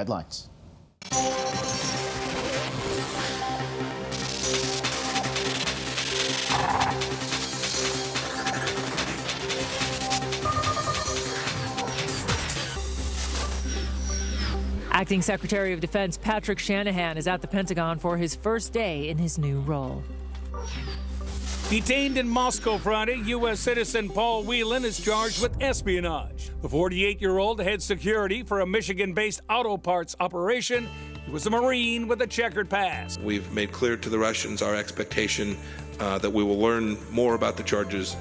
headlines. Acting Secretary of Defense Patrick Shanahan is at the Pentagon for his first day in his new role. Detained in Moscow Friday, U.S. citizen Paul Whelan is charged with espionage. The 48-year-old head security for a Michigan-based auto parts operation. He was a Marine with a checkered past. We've made clear to the Russians our expectation that we will learn more about the charges,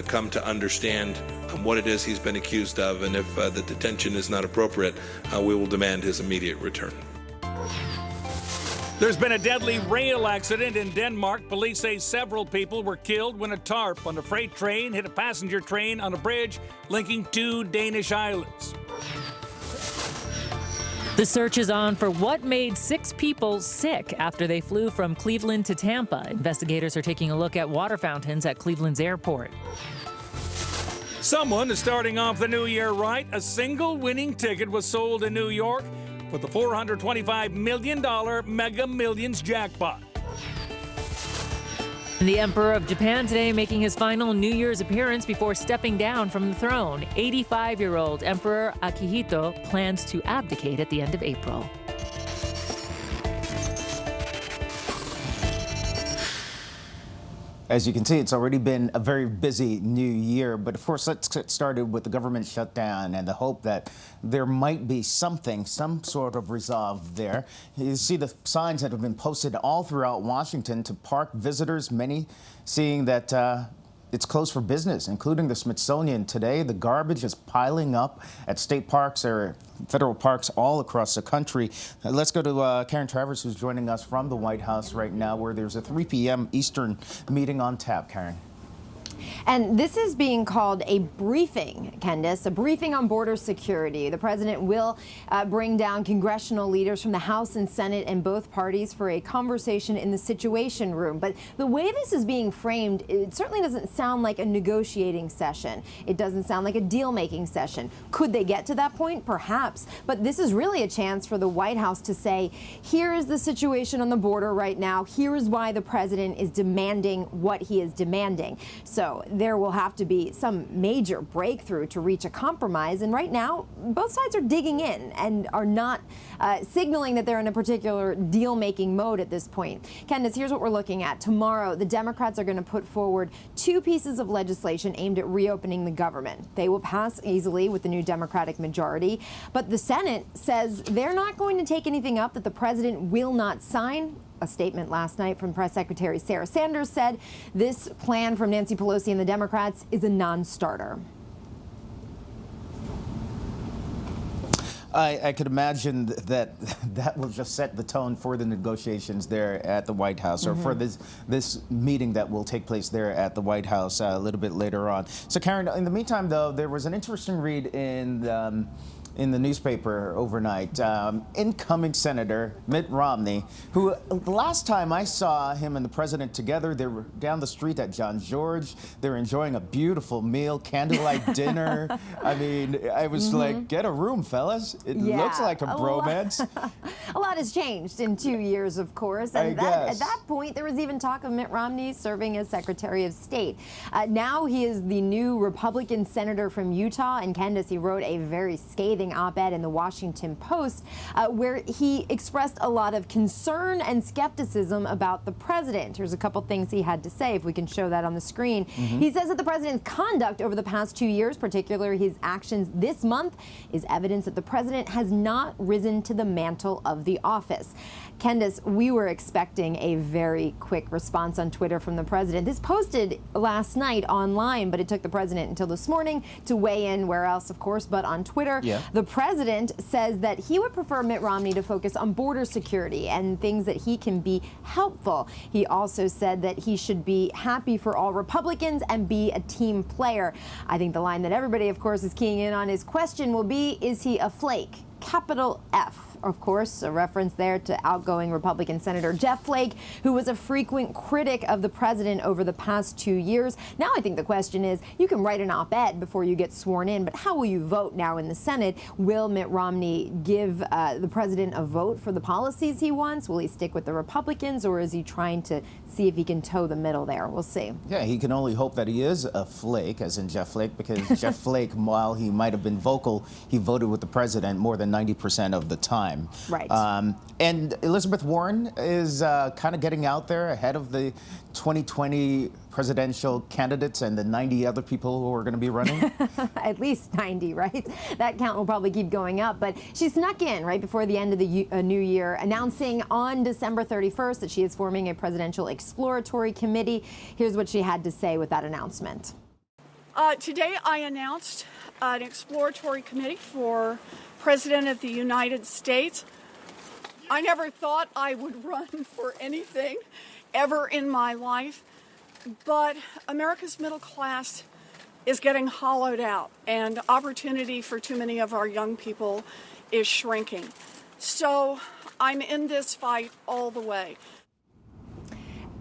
come to understand what it is he's been accused of, and if the detention is not appropriate, we will demand his immediate return. There's been a deadly rail accident in Denmark. Police say several people were killed when a tarp on a freight train hit a passenger train on a bridge linking two Danish islands. The search is on for what made 6 people sick after they flew from Cleveland to Tampa. Investigators are taking a look at water fountains at Cleveland's airport. Someone is starting off the new year right. A single winning ticket was sold in New York for the $425 million Mega Millions jackpot. The Emperor of Japan today making his final New Year's appearance before stepping down from the throne. 85-year-old Emperor Akihito plans to abdicate at the end of April. As you can see, it's already been a very busy new year, but of course, let's get started with the government shutdown and the hope that there might be some sort of resolve there. You see the signs that have been posted all throughout Washington to park visitors, many seeing that it's closed for business, including the Smithsonian today. The garbage is piling up at state parks or federal parks all across the country. Let's go to Karen Travers, who's joining us from the White House right now, where there's a 3 p.m. Eastern meeting on tap. Karen. And this is being called a briefing, Candace, a briefing on border security. The president will bring down congressional leaders from the House and Senate and both parties for a conversation in the Situation Room. But the way this is being framed, it certainly doesn't sound like a negotiating session. It doesn't sound like a deal-making session. Could they get to that point? Perhaps. But this is really a chance for the White House to say, here is the situation on the border right now. Here is why the president is demanding what he is demanding. So there will have to be some major breakthrough to reach a compromise. And right now, both sides are digging in and are not signaling that they're in a particular deal-making mode at this point. Candace, here's what we're looking at. Tomorrow, the Democrats are going to put forward 2 pieces of legislation aimed at reopening the government. They will pass easily with the new Democratic majority. But the Senate says they're not going to take anything up that the president will not sign. A statement last night from Press Secretary Sarah Sanders said this plan from Nancy Pelosi and the Democrats is a non-starter. I could imagine that will just set the tone for the negotiations there at the White House, or for this meeting that will take place there at the White House a little bit later on. So, Karen, in the meantime, though, there was an interesting read in the newspaper overnight. Incoming Senator Mitt Romney, who the last time I saw him and the president together, they were down the street at John George. They were enjoying a beautiful meal, candlelight dinner. I mean, I was like, get a room, fellas. It looks like a bromance. A lot has changed in 2 years, of course. And at that point, there was even talk of Mitt Romney serving as Secretary of State. Now he is the new Republican senator from Utah. And Candace, he wrote a very scathing op-ed in the Washington Post where he expressed a lot of concern and skepticism about the president. Here's a couple things he had to say, if we can show that on the screen. He says that the president's conduct over the past 2 years, particularly his actions this month, is evidence that the president has not risen to the mantle of the office. Candace, we were expecting a very quick response on Twitter from the president. This posted last night online, but it took the president until this morning to weigh in. Where else, of course, but on Twitter. The president says that he would prefer Mitt Romney to focus on border security and things that he can be helpful. He also said that he should be happy for all Republicans and be a team player. I think the line that everybody, of course, is keying in on his question will be, is he a flake? Capital F. of course, a reference there to outgoing Republican Senator Jeff Flake, who was a frequent critic of the president over the past 2 years. Now I think the question is, you can write an op-ed before you get sworn in, but how will you vote now in the Senate? Will Mitt Romney give the president a vote for the policies he wants? Will he stick with the Republicans, or is he trying to see if he can toe the middle there? We'll see. Yeah, he can only hope that he is a Flake, as in Jeff Flake, because Jeff Flake, while he might have been vocal, he voted with the president more than 90% of the time. Right. And Elizabeth Warren is kind of getting out there ahead of the 2020 presidential candidates and the 90 other people who are going to be running. At least 90, right? That count will probably keep going up. But she snuck in right before the end of the new year, announcing on December 31st that she is forming a presidential exploratory committee. Here's what she had to say with that announcement. Today I announced an exploratory committee for President of the United States. I never thought I would run for anything ever in my life, but America's middle class is getting hollowed out, and opportunity for too many of our young people is shrinking. So I'm in this fight all the way.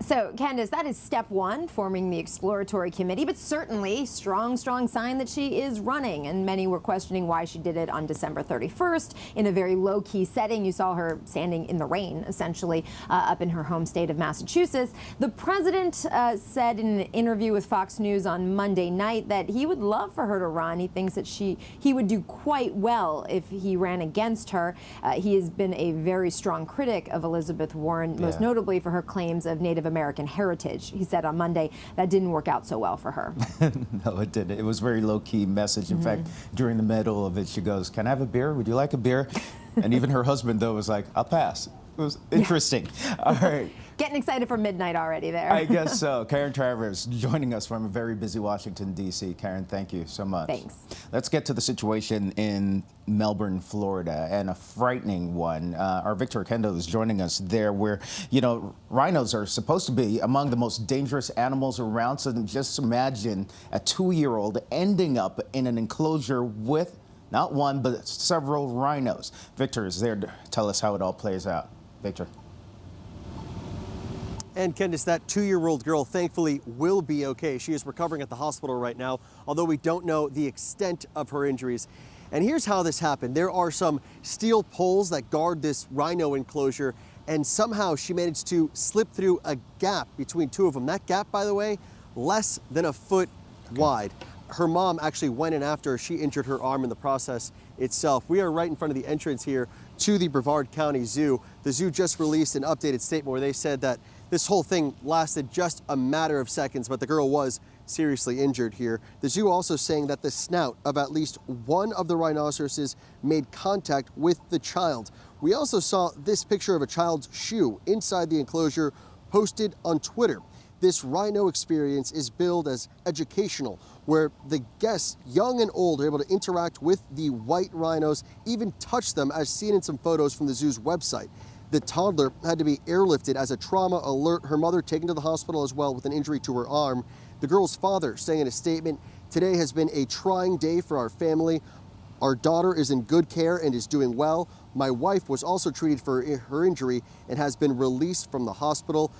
So, Candace, that is step one, forming the exploratory committee, but certainly strong sign that she is running. And many were questioning why she did it on December 31st in a very low-key setting. You saw her standing in the rain, essentially, up in her home state of Massachusetts. The president said in an interview with Fox News on Monday night that he would love for her to run. He thinks that he would do quite well if he ran against her. He has been a very strong critic of Elizabeth Warren, most notably for her claims of Native American heritage. He said on Monday that didn't work out so well for her. No, it didn't. It was a very low-key message. In fact, during the middle of it, she goes, "Can I have a beer? Would you like a beer?" And even her husband, though, was like, "I'll pass." It was interesting. All right. Getting excited for midnight already there. I guess so. Karen Travers joining us from a very busy Washington, D.C. Karen, thank you so much. Thanks. Let's get to the situation in Melbourne, Florida, and a frightening one. Our Victor Kendo is joining us there where, you know, rhinos are supposed to be among the most dangerous animals around. So just imagine a 2-year-old ending up in an enclosure with not one, but several rhinos. Victor is there to tell us how it all plays out. Victor. And Candace, that 2-year-old girl thankfully will be okay. She is recovering at the hospital right now, although we don't know the extent of her injuries. And here's how this happened. There are some steel poles that guard this rhino enclosure, and somehow she managed to slip through a gap between two of them. That gap, by the way, less than a foot wide. Her mom actually went in after she injured her arm in the process itself. We are right in front of the entrance here to the Brevard County Zoo. The zoo just released an updated statement where they said that this whole thing lasted just a matter of seconds, but the girl was seriously injured here. The zoo also saying that the snout of at least one of the rhinoceroses made contact with the child. We also saw this picture of a child's shoe inside the enclosure posted on Twitter. This rhino experience is billed as educational, where the guests, young and old, are able to interact with the white rhinos, even touch them, as seen in some photos from the zoo's website. The toddler had to be airlifted as a trauma alert, her mother taken to the hospital as well with an injury to her arm. The girl's father saying in a statement, "Today has been a trying day for our family. Our daughter is in good care and is doing well. My wife was also treated for her injury and has been released from the hospital."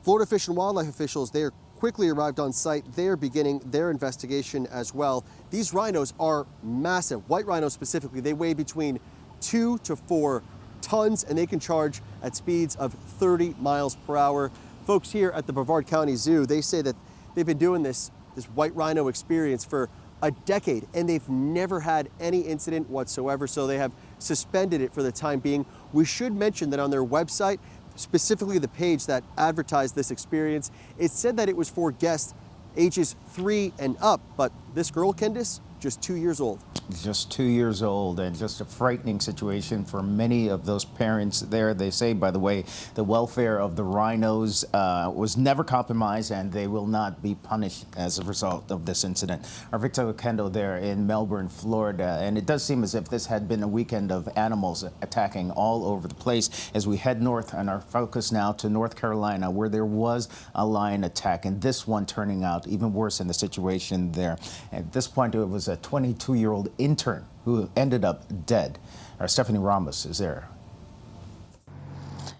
Florida Fish and Wildlife officials there quickly arrived on site. They're beginning their investigation as well. These rhinos are massive. White rhinos specifically, they weigh between 2 to 4 tons, and they can charge at speeds of 30 miles per hour. Folks here at the Brevard County Zoo, they say that they've been doing this white rhino experience for a decade, and they've never had any incident whatsoever, so they have suspended it for the time being. We should mention that on their website, specifically the page that advertised this experience, it said that it was for guests ages 3 and up, but this girl, Candace, just 2 years old. Just 2 years old, and just a frightening situation for many of those parents there. They say, by the way, the welfare of the rhinos was never compromised, and they will not be punished as a result of this incident. Our Victor Kendo there in Melbourne, Florida, and it does seem as if this had been a weekend of animals attacking all over the place. As we head north and our focus now to North Carolina, where there was a lion attack, and this one turning out even worse in the situation there. At this point, it was a a 22-year-old intern who ended up dead. Our Stephanie Ramos is there.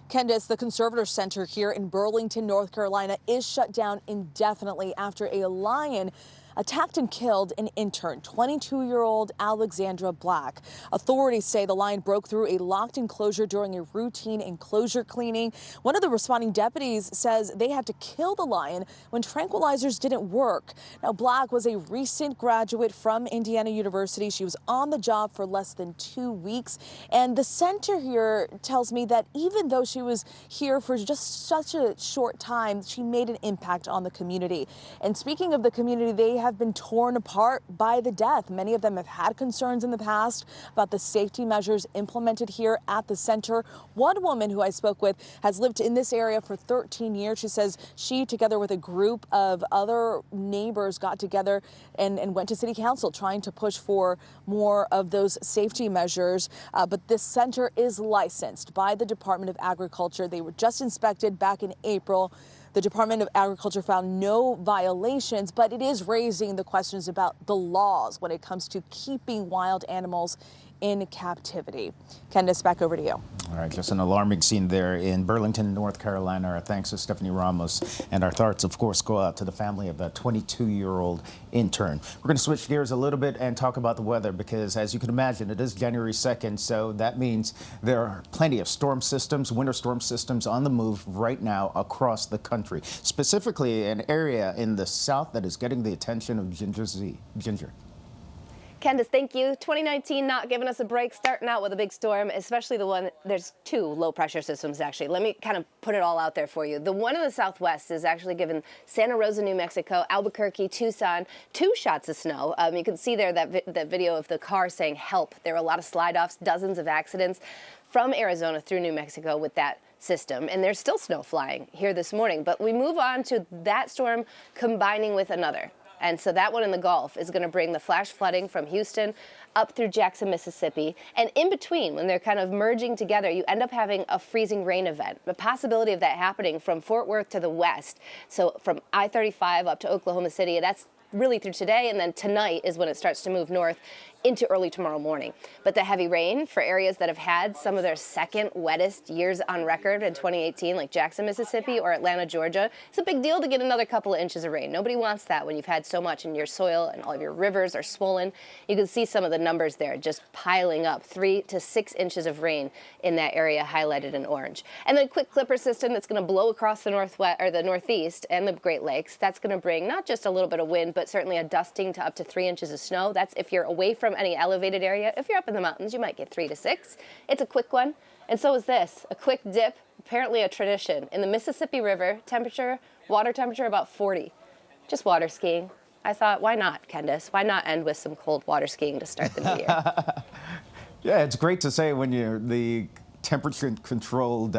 Candace, the Conservator Center here in Burlington, North Carolina is shut down indefinitely after a lion attacked and killed an intern, 22-year-old Alexandra Black. Authorities say the lion broke through a locked enclosure during a routine enclosure cleaning. One of the responding deputies says they had to kill the lion when tranquilizers didn't work. Now, Black was a recent graduate from Indiana University. She was on the job for less than 2 weeks. And the center here tells me that even though she was here for just such a short time, she made an impact on the community. And speaking of the community, they have been torn apart by the death. Many of them have had concerns in the past about the safety measures implemented here at the center. One woman who I spoke with has lived in this area for 13 years. She says she, together with a group of other neighbors, got together and went to city council trying to push for more of those safety measures. But this center is licensed by the Department of Agriculture. They were just inspected back in April. The Department of Agriculture found no violations, but it is raising the questions about the laws when it comes to keeping wild animals in captivity. Candace, back over to you. All right, just an alarming scene there in Burlington, North Carolina. Our thanks to Stephanie Ramos, and our thoughts, of course, go out to the family of that 22-year-old intern. We're going to switch gears a little bit and talk about the weather because, as you can imagine, it is January 2nd, so that means there are plenty of storm systems, winter storm systems on the move right now across the country, specifically an area in the south that is getting the attention of Ginger. Candace, thank you. 2019 not giving us a break, starting out with a big storm, especially the one, there's two low pressure systems actually. Let me kind of put it all out there for you. The one in the southwest is actually giving Santa Rosa, New Mexico, Albuquerque, Tucson, 2 shots of snow. You can see there that video of the car saying help. There were a lot of slide offs, dozens of accidents from Arizona through New Mexico with that system, and there's still snow flying here this morning. But we move on to that storm combining with another. And so that one in the Gulf is going to bring the flash flooding from Houston up through Jackson, Mississippi. And in between, when they're kind of merging together, you end up having a freezing rain event. The possibility of that happening from Fort Worth to the west. So from I-35 up to Oklahoma City, that's really through today, and then tonight is when it starts to move north into early tomorrow morning. But the heavy rain for areas that have had some of their second wettest years on record in 2018, like Jackson, Mississippi, or Atlanta, Georgia, it's a big deal to get another couple of inches of rain. Nobody wants that when you've had so much in your soil and all of your rivers are swollen. You can see some of the numbers there just piling up, 3 to 6 inches of rain in that area highlighted in orange. And then a quick clipper system that's going to blow across the northwest or the northeast and the Great Lakes. That's going to bring not just a little bit of wind, but certainly a dusting to up to 3 inches of snow. That's if you're away from any elevated area. If you're up in the mountains, you might get 3 to 6. It's a quick one. And so is this, a quick dip, apparently a tradition. In the Mississippi River, water temperature about 40. Just water skiing. I thought, why not, Candace? Why not end with some cold water skiing to start the new year? Yeah, it's great to say when you're the temperature-controlled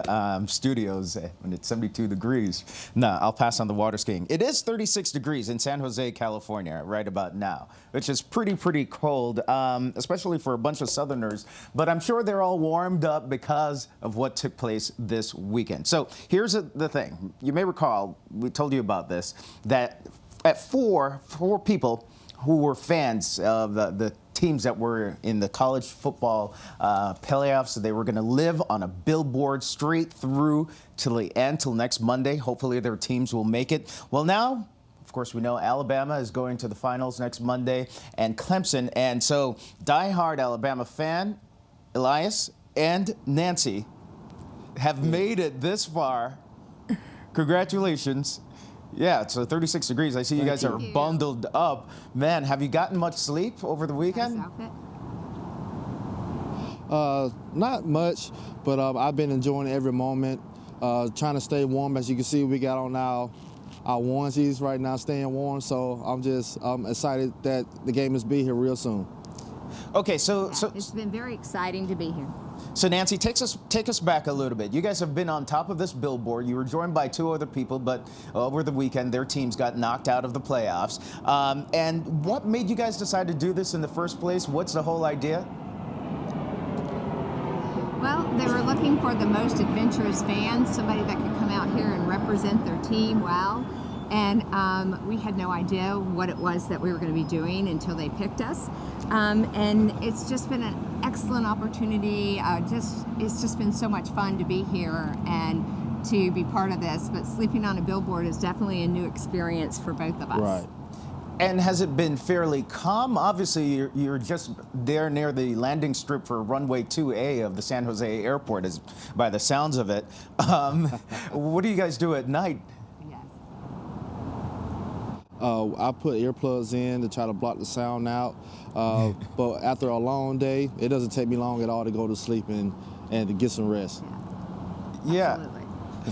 studios when it's 72 degrees. No, I'll pass on the water skiing. It is 36 degrees in San Jose, California, right about now, which is pretty cold, especially for a bunch of Southerners. But I'm sure they're all warmed up because of what took place this weekend. So here's the thing. You may recall, we told you about this, that at four people who were fans of the teams that were in the college football playoffs, they were going to live on a billboard straight through till the end, till next Monday. Hopefully their teams will make it. Well, now, of course, we know Alabama is going to the finals next Monday, and Clemson. And so diehard Alabama fan, Elias and Nancy, have made it this far. Congratulations. Yeah, it's 36 degrees. I see you guys are bundled up. Man, have you gotten much sleep over the weekend? Not much, but I've been enjoying every moment, trying to stay warm. As you can see, we got on our onesies right now, staying warm. So I'm excited that the game is be here real soon. Okay, so it's been very exciting to be here. So Nancy, take us back a little bit. You guys have been on top of this billboard. You were joined by 2 other people, but over the weekend, their teams got knocked out of the playoffs. And what made you guys decide to do this in the first place? What's the whole idea? Well, they were looking for the most adventurous fans, somebody that could come out here and represent their team well. And we had no idea what it was that we were going to be doing until they picked us. And it's just been an excellent opportunity. It's just been so much fun to be here and to be part of this. But sleeping on a billboard is definitely a new experience for both of us. Right. And has it been fairly calm? Obviously, you're just there near the landing strip for runway 2A of the San Jose airport, as by the sounds of it. What do you guys do at night? I put earplugs in to try to block the sound out. But after a long day, it doesn't take me long at all to go to sleep and to get some rest. Yeah. Absolutely.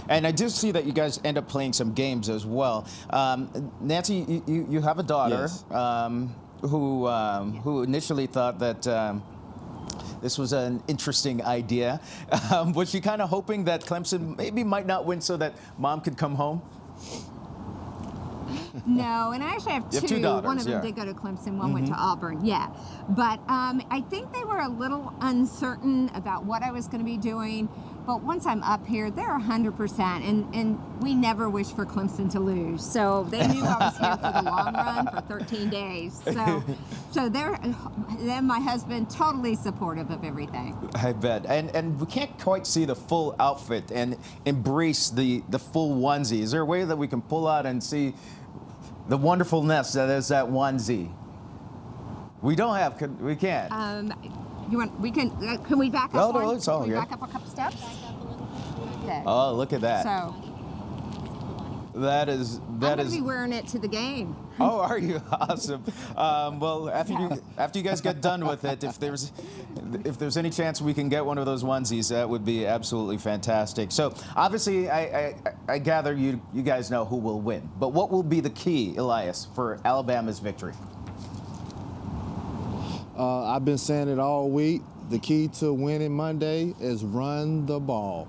And I do see that you guys end up playing some games as well. Nancy, you have a daughter Yes. who initially thought that this was an interesting idea. Was she kind of hoping that Clemson maybe might not win so that mom could come home? No, and I actually have You have two daughters, one of them yeah. did go to Clemson, one went to Auburn, yeah. But I think they were a little uncertain about what I was going to be doing. But once I'm up here, they're 100%, and we never wish for Clemson to lose. So they knew I was here for the long run for 13 days. So then my husband, totally supportive of everything. I bet. And we can't quite see the full outfit and embrace the full onesie. Is there a way that we can pull out and see the wonderfulness that is that onesie? We don't have, we can't. Can we back up No, one? it's all Can we good. back up a couple steps? Okay. Oh, look at that. So That is. I'm going to be wearing it to the game. Oh, are you? Awesome. Well, after you guys get done with it, if there's any chance we can get one of those onesies, that would be absolutely fantastic. So obviously, I gather you guys know who will win. But what will be the key, Elias, for Alabama's victory? I've been saying it all week. The key to winning Monday is run the ball.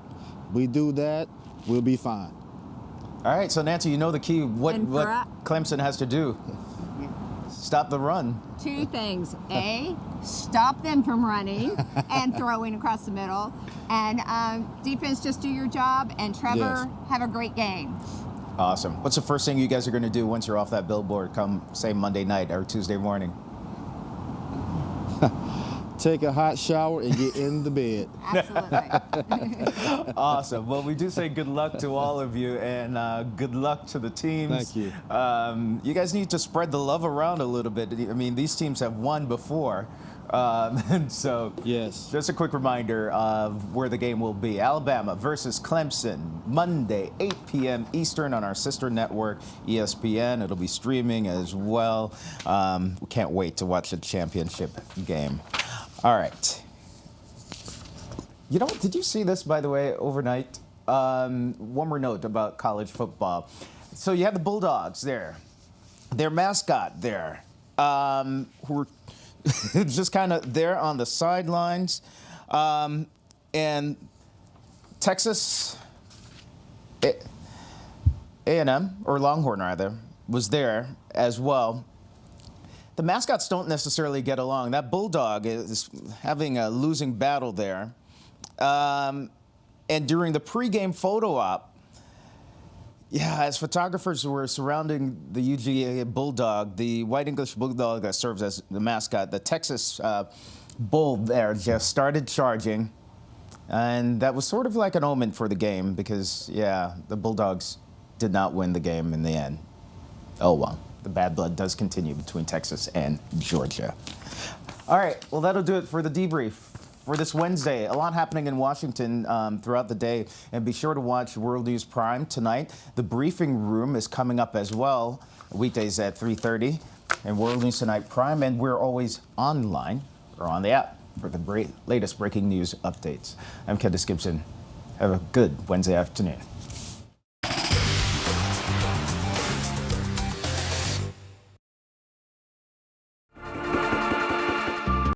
We do that, we'll be fine. All right, so Nancy, you know the key. What us- Clemson has to do? Stop the run. Two things. A, stop them from running and throwing across the middle. And defense, just do your job. And Trevor, Yes. have a great game. Awesome. What's the first thing you guys are going to do once you're off that billboard come, say, Monday night or Tuesday morning? Take a hot shower and get in the bed. Absolutely. Awesome. Well, we do say good luck to all of you, and good luck to the teams. Thank you. You guys need to spread the love around a little bit. I mean, these teams have won before. And so, Yes. just a quick reminder of where the game will be. Alabama versus Clemson, Monday, 8 p.m. Eastern on our sister network, ESPN. It'll be streaming as well. We can't wait to watch the championship game. All right. You know, did you see this, by the way, overnight? One more note about college football. So you have the Bulldogs there, their mascot there, who were just kind of there on the sidelines. And Texas A&M, or Longhorn rather, was there as well. The mascots don't necessarily get along. That Bulldog is having a losing battle there. And during the pregame photo op, as photographers were surrounding the UGA Bulldog, the White English Bulldog that serves as the mascot, the Texas Bull there just started charging. And that was sort of like an omen for the game because, the Bulldogs did not win the game in the end. Oh, well. The bad blood does continue between Texas and Georgia. All right, well, that'll do it for the debrief for this Wednesday. A lot happening in Washington throughout the day. And be sure to watch World News Prime tonight. The briefing room is coming up as well, weekdays at 3:30. And World News Tonight Prime. And we're always online or on the app for the latest breaking news updates. I'm Candace Gibson. Have a good Wednesday afternoon.